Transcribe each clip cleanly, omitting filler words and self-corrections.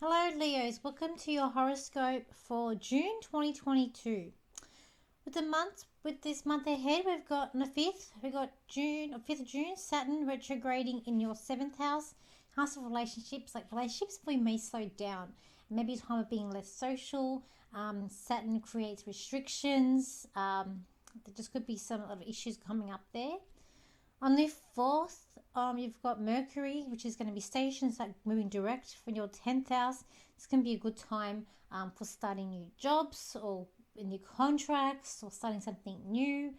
Hello Leos, welcome to your horoscope for June 2022. With this month ahead, we've got on the 5th, we've got 5th of June, Saturn retrograding in your 7th house of relationships. Like relationships we may slow down. Maybe it's time of being less social. Saturn creates restrictions. There just could be some other issues coming up there. On the 4th, you've got Mercury, which is going to be stationed, it's like moving direct from your 10th house. It's going to be a good time for starting new jobs or new contracts or starting something new.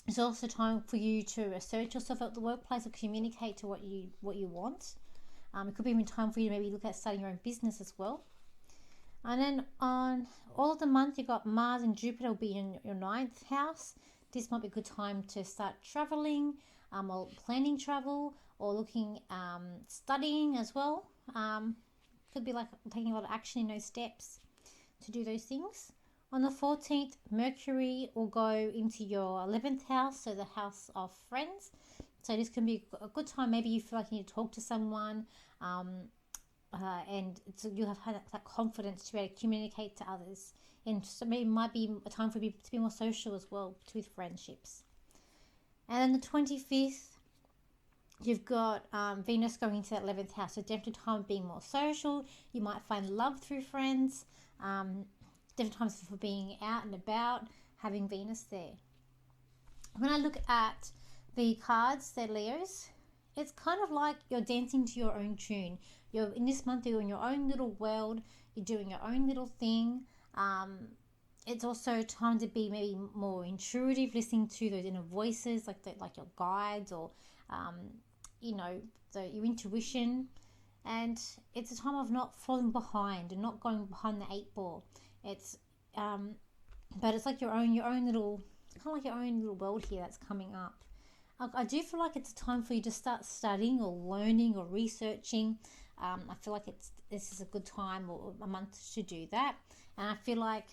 It's also time for you to assert yourself at the workplace or communicate to what you want. It could be even time for you to maybe look at starting your own business as well. And then on all of the month, you've got Mars and Jupiter will be in your 9th house. This might be a good time to start traveling or planning travel or looking, studying as well. Could be like taking a lot of action in those steps to do those things. On the 14th, Mercury will go into your 11th house, so the house of friends. So this can be a good time. Maybe you feel like you need to talk to someone, and you'll have had that confidence to be able to communicate to others. And so maybe it might be a time for you to be more social as well with friendships. And then the 25th, you've got Venus going into that 11th house. So definitely time of being more social. You might find love through friends. Different times for being out and about, having Venus there. When I look at the cards, they're Leos. It's kind of like you're dancing to your own tune. You're in this month, you're in your own little world. You're doing your own little thing. It's also time to be maybe more intuitive, listening to those inner voices, like your guides or, your intuition. And it's a time of not falling behind and not going behind the 8 ball. It's, but it's like your own little, kind of like your own little world here that's coming up. I do feel like it's a time for you to start studying or learning or researching. I feel like this is a good time or a month to do that. And I feel like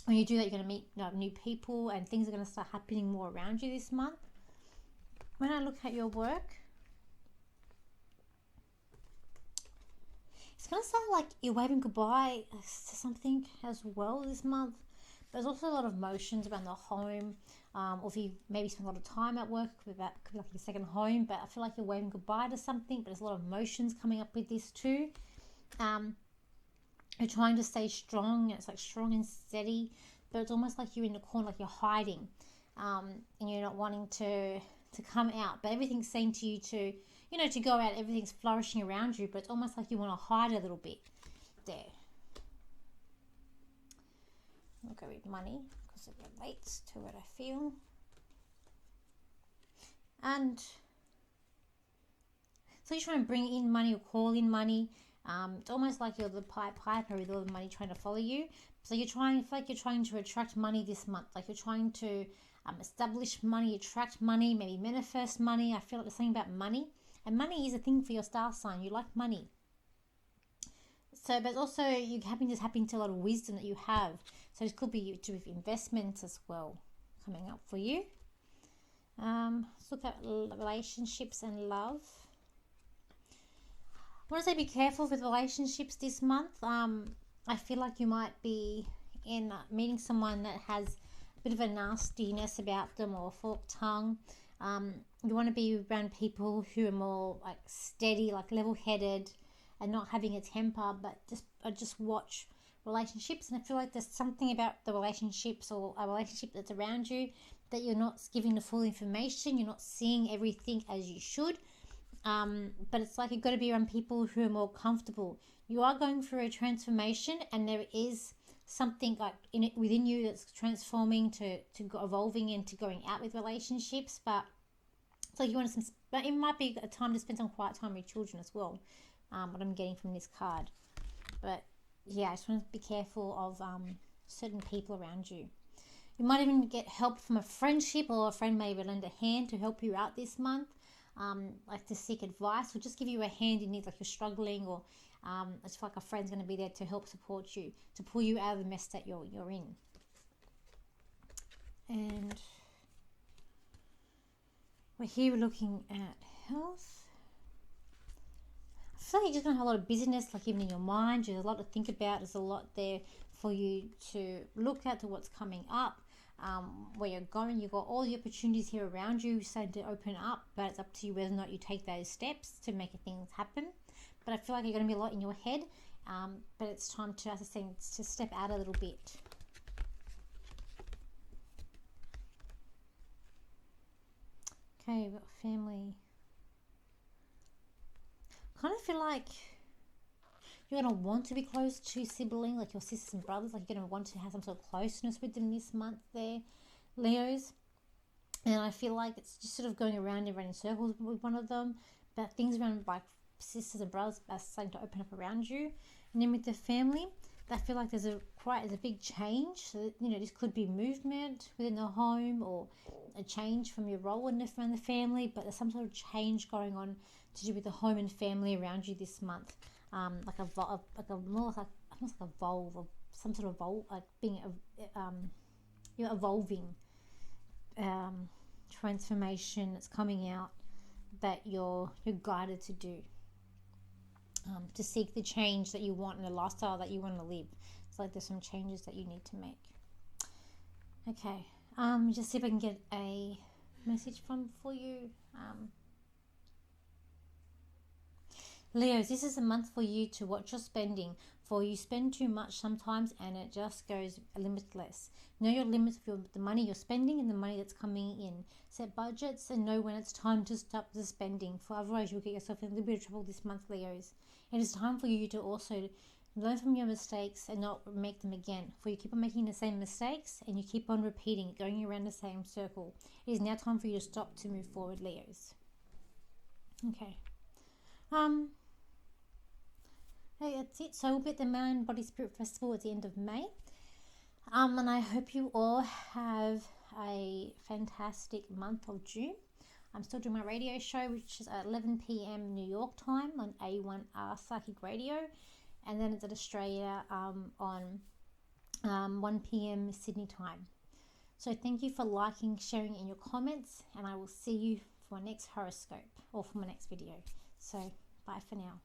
when you do that, you're going to meet new people and things are going to start happening more around you this month. When I look at your work, it's going to sound like you're waving goodbye to something as well this month. There's also a lot of emotions around the home, or if you maybe spend a lot of time at work, could be like your second home, but I feel like you're waving goodbye to something, but there's a lot of emotions coming up with this too. You're trying to stay strong, it's like strong and steady, but it's almost like you're in the corner, like you're hiding, and you're not wanting to come out, but everything's saying to you to go out, everything's flourishing around you, but it's almost like you want to hide a little bit there. I'll go with money because it relates to what I feel. And so you're trying to bring in money or call in money. It's almost like you're the piper with all the money trying to follow you. So you're trying to attract money this month. Like you're trying to establish money, attract money, maybe manifest money. I feel like there's something about money. And money is a thing for your star sign. You like money. So, but also you're tapping into a lot of wisdom that you have. So this could be to do with investments as well coming up for you. Let's look at relationships and love. I want to say be careful with relationships this month. I feel like you might be in meeting someone that has a bit of a nastiness about them or a forked tongue. You want to be around people who are more like steady, like level-headed, and not having a temper, but just watch relationships. And I feel like there's something about the relationships or a relationship that's around you that you're not giving the full information. You're not seeing everything as you should. But it's like you've got to be around people who are more comfortable. You are going through a transformation, and there is something like within you that's transforming to evolving into going out with relationships. But it's like but it might be a time to spend some quiet time with children as well. What I'm getting from this card. But yeah, I just want to be careful of certain people around you. You might even get help from a friendship, or a friend may lend a hand to help you out this month, like to seek advice or just give you a hand in need, like you're struggling, or it's like a friend's going to be there to help support you, to pull you out of the mess that you're in. And we're here looking at health. feel like you're just going to have a lot of busyness, like even in your mind. There's a lot to think about. There's a lot there for you to look at, to what's coming up, where you're going. You've got all the opportunities here around you starting to open up, but it's up to you whether or not you take those steps to make things happen. But I feel like you're going to be a lot in your head, but it's time to, as I said, to step out a little bit. Okay, we've got family. Kind of feel like you're going to want to be close to sibling, like your sisters and brothers. Like you're going to want to have some sort of closeness with them this month there, Leos. And I feel like it's just sort of going around and running circles with one of them. But things around like sisters and brothers are starting to open up around you. And then with the family, I feel like there's a big change. So, you know, this could be movement within the home or a change from your role around the family. But there's some sort of change going on to do with the home and family around you this month. Like some sort of evolve, like being you're evolving, transformation that's coming out that you're guided to do, to seek the change that you want in the lifestyle that you want to live. It's like there's some changes that you need to make. Okay, just see if I can get a message for you. Leos, this is a month for you to watch your spending, for you spend too much sometimes and it just goes limitless. Know your limits for the money you're spending and the money that's coming in. Set budgets and know when it's time to stop the spending, for otherwise you'll get yourself in a little bit of trouble this month, Leos. It is time for you to also learn from your mistakes and not make them again, for you keep on making the same mistakes and you keep on repeating, going around the same circle. It is now time for you to stop to move forward, Leos. Okay. Hey, that's it. So we'll be at the Mind Body Spirit Festival at the end of May. And I hope you all have a fantastic month of June. I'm still doing my radio show, which is at 11 p.m. New York time on A1R Psychic Radio. And then it's at Australia on 1 p.m. Sydney time. So thank you for liking, sharing in your comments. And I will see you for my next horoscope or for my next video. So bye for now.